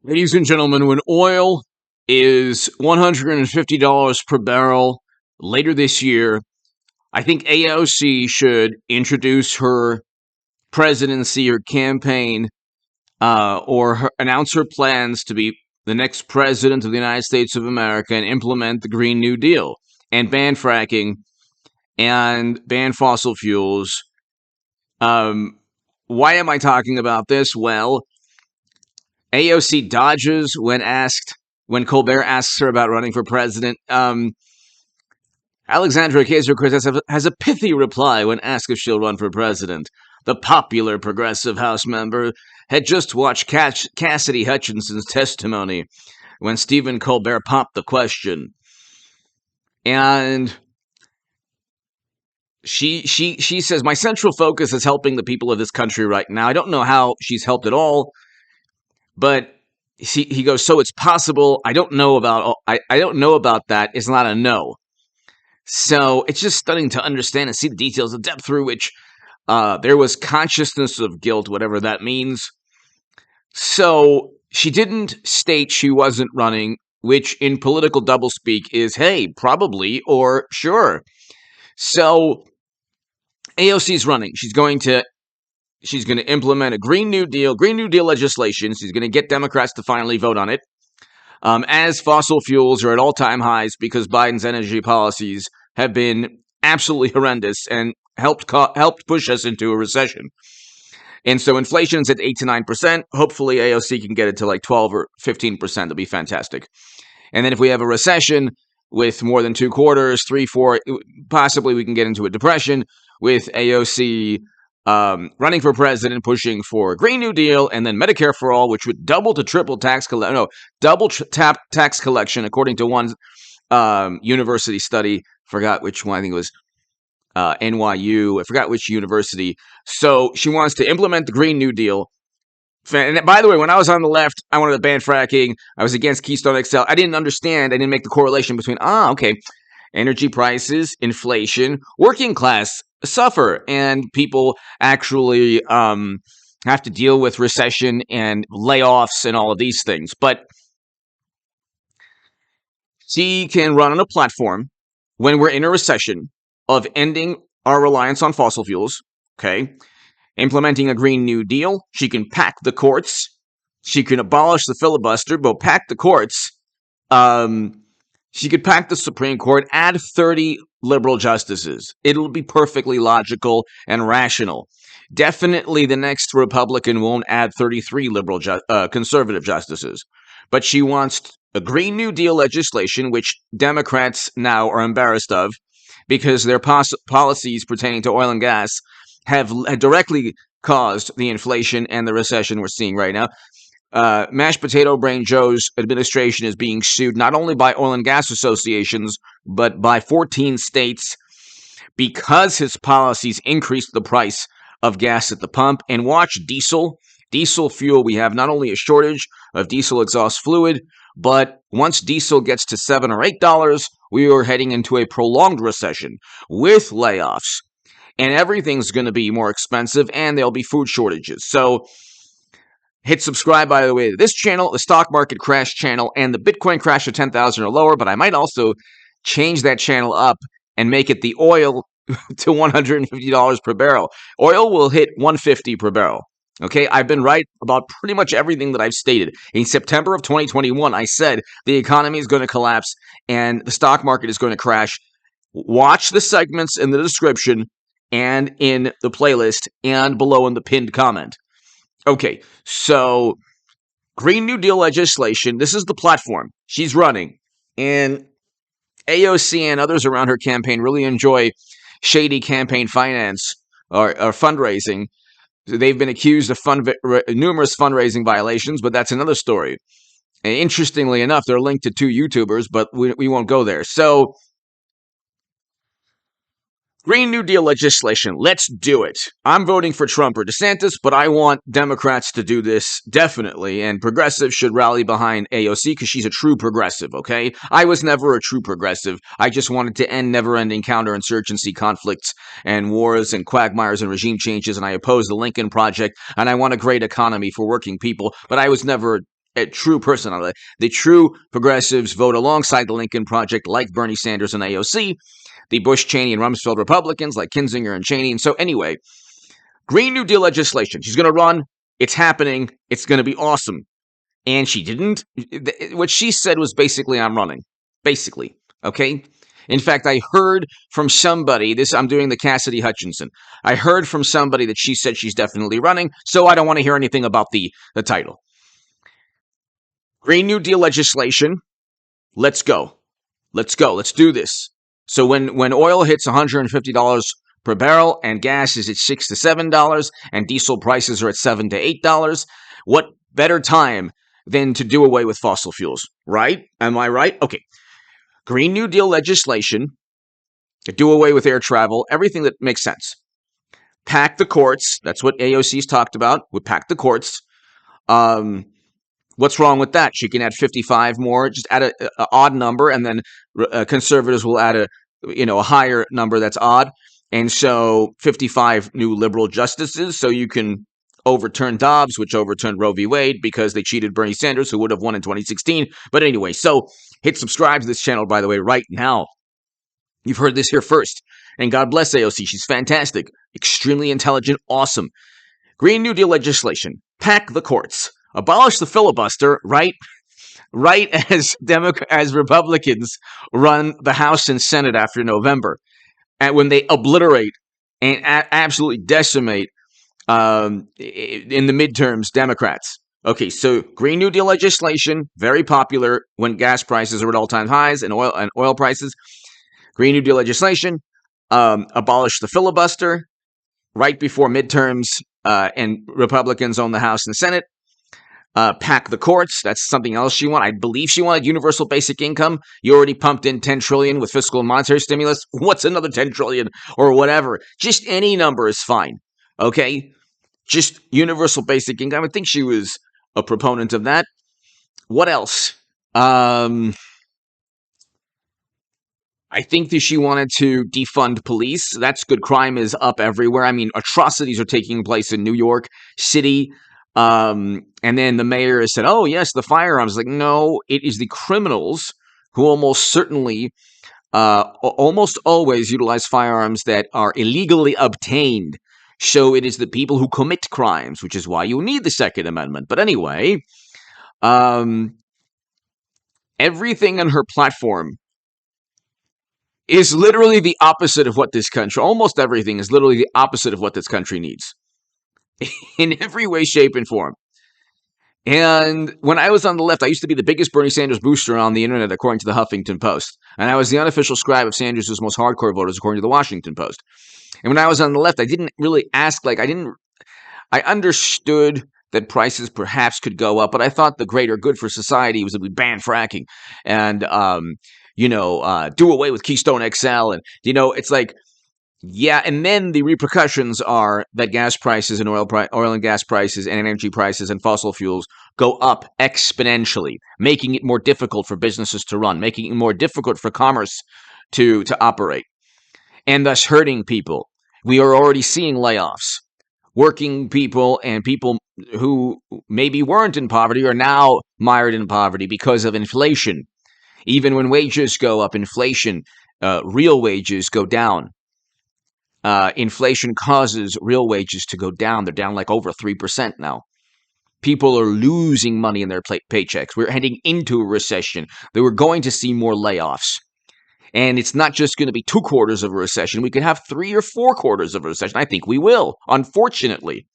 Ladies and gentlemen, when oil is $150 per barrel later this year, I think AOC should introduce her presidency or campaign announce her plans to be the next president of the United States of America and implement the Green New Deal and ban fracking and ban fossil fuels. Why am I talking about this? Well, AOC dodges when Colbert asks her about running for president. Alexandra Ocasio-Cortez has a pithy reply when asked if she'll run for president. The popular progressive House member had just watched Cassidy Hutchinson's testimony when Stephen Colbert popped the question. And she says, my central focus is helping the people of this country right now. I don't know how she's helped at all. But he goes, so it's possible. I don't know about that. It's not a no. So it's just stunning to understand and see the details, the depth through which there was consciousness of guilt, whatever that means. So she didn't state she wasn't running, which in political doublespeak is, hey, probably or sure. So AOC's running. She's going to implement a Green New Deal legislation. She's going to get Democrats to finally vote on it. As fossil fuels are at all-time highs because Biden's energy policies have been absolutely horrendous and helped push us into a recession. And so inflation's at 8 to 9%. Hopefully AOC can get it to like 12 or 15%. That'll be fantastic. And then if we have a recession with more than 2 quarters, 3, 4, possibly we can get into a depression with AOC running for president, pushing for a Green New Deal, and then Medicare for All, which would double to triple tax collection, according to one university study. Forgot which one. I think it was NYU. I forgot which university. So she wants to implement the Green New Deal. And by the way, when I was on the left, I wanted to ban fracking. I was against Keystone XL. I didn't understand. I didn't make the correlation between, energy prices, inflation, working class suffer, and people actually have to deal with recession and layoffs and all of these things. But she can run on a platform when we're in a recession of ending our reliance on fossil fuels, okay, implementing a Green New Deal. She can pack the courts. She can abolish the filibuster, but pack the courts. She could pack the Supreme Court, add 30 liberal justices. It'll be perfectly logical and rational. Definitely the next Republican won't add 33 conservative justices. But she wants a Green New Deal legislation, which Democrats now are embarrassed of because their policies pertaining to oil and gas have directly caused the inflation and the recession we're seeing right now. Mashed Potato Brain Joe's administration is being sued not only by oil and gas associations, but by 14 states because his policies increased the price of gas at the pump. And watch diesel fuel. We have not only a shortage of diesel exhaust fluid, but once diesel gets to $7 or $8, we are heading into a prolonged recession with layoffs. And everything's going to be more expensive, and there'll be food shortages. So hit subscribe, by the way, to this channel, the Stock Market Crash channel, and the Bitcoin Crash of 10,000 or lower, but I might also change that channel up and make it the oil to $150 per barrel. Oil will hit $150 per barrel. Okay, I've been right about pretty much everything that I've stated. In September of 2021, I said the economy is going to collapse and the stock market is going to crash. Watch the segments in the description and in the playlist and below in the pinned comment. Okay, so Green New Deal legislation, this is the platform she's running. And AOC and others around her campaign really enjoy shady campaign finance or fundraising. They've been accused of numerous fundraising violations, but that's another story. And interestingly enough, they're linked to 2 YouTubers, but we won't go there. So Green New Deal legislation, let's do it. I'm voting for Trump or DeSantis, but I want Democrats to do this, definitely, and progressives should rally behind AOC because she's a true progressive, okay? I was never a true progressive. I just wanted to end never-ending counterinsurgency conflicts and wars and quagmires and regime changes, and I oppose the Lincoln Project, and I want a great economy for working people, but I was never a true person. The true progressives vote alongside the Lincoln Project, like Bernie Sanders and AOC. The Bush, Cheney, and Rumsfeld Republicans, like Kinzinger and Cheney. And so anyway, Green New Deal legislation. She's going to run. It's happening. It's going to be awesome. And she didn't. What she said was basically, I'm running. Basically. Okay? In fact, I heard from somebody, I'm doing the Cassidy Hutchinson. I heard from somebody that she said she's definitely running, so I don't want to hear anything about the title. Green New Deal legislation. Let's go. Let's go. Let's do this. So when oil hits $150 per barrel and gas is at $6 to $7 and diesel prices are at $7 to $8, what better time than to do away with fossil fuels, right? Am I right? Okay. Green New Deal legislation, do away with air travel, everything that makes sense. Pack the courts. That's what AOC's talked about. We pack the courts. What's wrong with that? She can add 55 more, just add an odd number, and then conservatives will add a higher number that's odd. And so 55 new liberal justices, so you can overturn Dobbs, which overturned Roe v. Wade because they cheated Bernie Sanders, who would have won in 2016. But anyway, so hit subscribe to this channel, by the way, right now. You've heard this here first. And God bless AOC. She's fantastic, extremely intelligent, awesome. Green New Deal legislation. Pack the courts. Abolish the filibuster, right as Republicans run the House and Senate after November, and when they obliterate and absolutely decimate in the midterms Democrats. Okay, so Green New Deal legislation, very popular when gas prices are at all-time highs and oil prices. Green New Deal legislation, abolish the filibuster right before midterms, and Republicans own the House and Senate. Pack the courts. That's something else she wanted. I believe she wanted universal basic income. You already pumped in $10 trillion with fiscal and monetary stimulus. What's another $10 trillion or whatever? Just any number is fine. Okay? Just universal basic income. I think she was a proponent of that. What else? I think that she wanted to defund police. That's good. Crime is up everywhere. I mean, atrocities are taking place in New York City. And then the mayor has said, oh, yes, the firearms. Like, no, it is the criminals who almost certainly, almost always utilize firearms that are illegally obtained. So it is the people who commit crimes, which is why you need the Second Amendment. But anyway, everything on her platform is literally the opposite of what this country, almost everything is literally the opposite of what this country needs. In every way, shape, and form. And when I was on the left, I used to be the biggest Bernie Sanders booster on the internet, according to the Huffington Post. And I was the unofficial scribe of Sanders' most hardcore voters, according to the Washington Post. And when I was on the left, I didn't really ask, I understood that prices perhaps could go up, but I thought the greater good for society was that we ban fracking and, do away with Keystone XL. And, it's like, yeah, and then the repercussions are that gas prices and oil and gas prices and energy prices and fossil fuels go up exponentially, making it more difficult for businesses to run, making it more difficult for commerce to operate, and thus hurting people. We are already seeing layoffs. Working people and people who maybe weren't in poverty are now mired in poverty because of inflation. Even when wages go up, inflation, real wages go down. Inflation causes real wages to go down. They're down like over 3% now. People are losing money in their paychecks. We're heading into a recession. They were going to see more layoffs. And it's not just going to be 2 quarters of a recession. We could have 3 or 4 quarters of a recession. I think we will, unfortunately.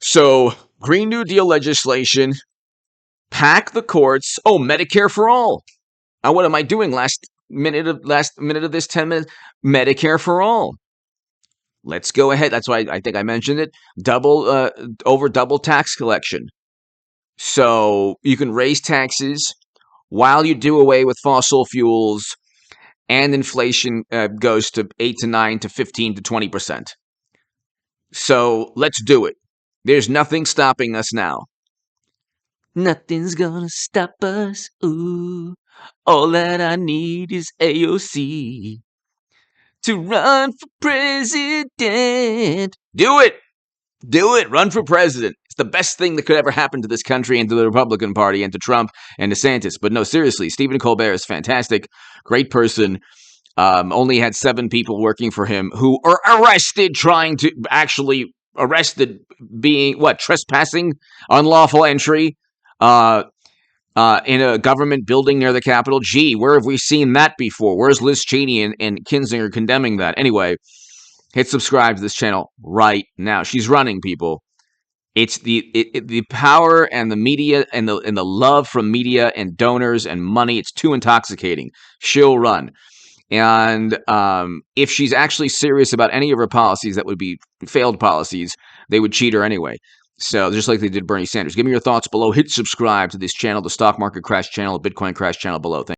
So, Green New Deal legislation, pack the courts. Oh, Medicare for all. What am I doing? Last minute of this 10 minutes. Medicare for all. Let's go ahead. That's why I think I mentioned it. Double tax collection. So you can raise taxes while you do away with fossil fuels, and inflation goes to 8 to 9 to 15 to 20%. So let's do it. There's nothing stopping us now. Nothing's gonna stop us. Ooh, all that I need is AOC to run for president. Do it. Do it. Run for president. It's the best thing that could ever happen to this country and to the Republican Party and to Trump and DeSantis. But no, seriously, Stephen Colbert is fantastic, great person. Only had 7 people working for him who are arrested being trespassing, unlawful entry in a government building near the Capitol. Gee, where have we seen that before? Where's Liz Cheney and Kinzinger condemning that? Anyway, hit subscribe to this channel right now. She's running, people. It's the power and the media and the love from media and donors and money. It's too intoxicating. She'll run. And if she's actually serious about any of her policies that would be failed policies, they would cheat her anyway. So just like they did Bernie Sanders. Give me your thoughts below. Hit subscribe to this channel, the Stock Market Crash channel, the Bitcoin Crash channel below. Thank you.